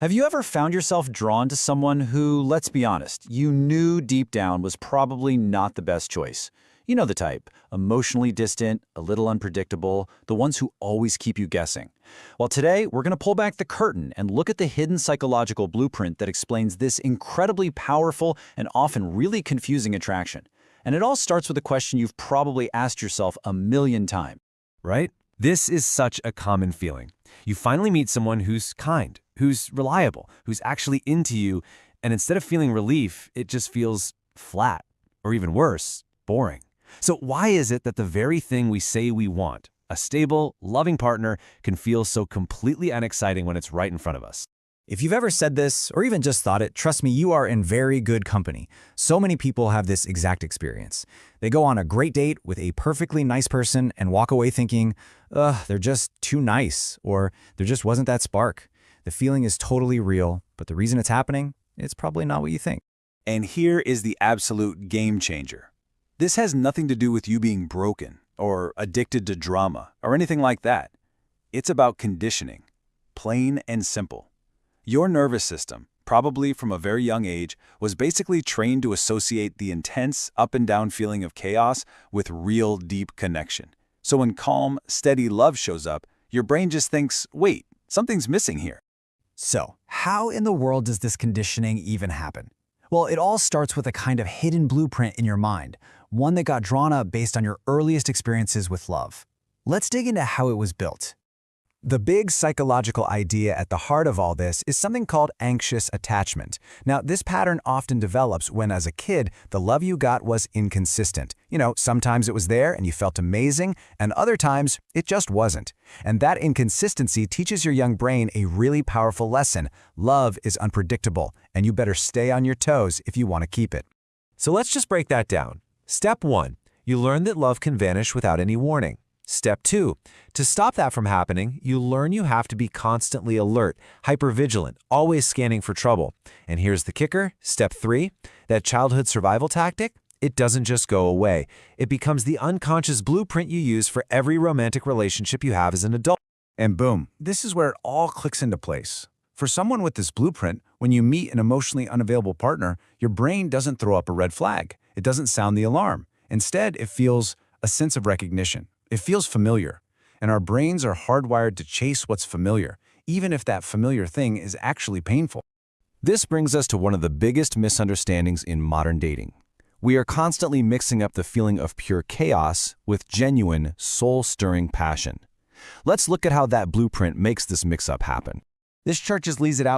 Have you ever found yourself drawn to someone who, let's be honest, you knew deep down was probably not the best choice? You know the type, emotionally distant, a little unpredictable, the ones who always keep you guessing. Well, today we're going to pull back the curtain and look at the hidden psychological blueprint that explains this incredibly powerful and often really confusing attraction. And it all starts with a question you've probably asked yourself a million times. Right? This is such a common feeling. You finally meet someone who's kind, who's reliable, who's actually into you, and instead of feeling relief, it just feels flat, or even worse, boring. So why is it that the very thing we say we want, a stable, loving partner, can feel so completely unexciting when it's right in front of us? If you've ever said this, or even just thought it, trust me, you are in very good company. So many people have this exact experience. They go on a great date with a perfectly nice person and walk away thinking, they're just too nice, or there just wasn't that spark. The feeling is totally real, but the reason it's happening, it's probably not what you think. And here is the absolute game changer. This has nothing to do with you being broken, or addicted to drama, or anything like that. It's about conditioning, plain and simple. Your nervous system, probably from a very young age, was basically trained to associate the intense up and down feeling of chaos with real deep connection. So when calm, steady love shows up, your brain just thinks, wait, something's missing here. So, how in the world does this conditioning even happen? Well, it all starts with a kind of hidden blueprint in your mind, one that got drawn up based on your earliest experiences with love. Let's dig into how it was built. The big psychological idea at the heart of all this is something called anxious attachment. Now, this pattern often develops when, as a kid, the love you got was inconsistent. Sometimes it was there and you felt amazing, and other times it just wasn't. And that inconsistency teaches your young brain a really powerful lesson. Love is unpredictable, and you better stay on your toes if you want to keep it. So let's just break that down. Step 1. You learn that love can vanish without any warning. Step 2. To stop that from happening, you learn you have to be constantly alert, hypervigilant, always scanning for trouble. And here's the kicker. Step 3. That childhood survival tactic, it doesn't just go away. It becomes the unconscious blueprint you use for every romantic relationship you have as an adult. And boom, this is where it all clicks into place. For someone with this blueprint, when you meet an emotionally unavailable partner, your brain doesn't throw up a red flag. It doesn't sound the alarm. Instead, it feels a sense of recognition. It feels familiar, and our brains are hardwired to chase what's familiar, even if that familiar thing is actually painful. This brings us to one of the biggest misunderstandings in modern dating. We are constantly mixing up the feeling of pure chaos with genuine, soul-stirring passion. Let's look at how that blueprint makes this mix-up happen. This chart just lays it out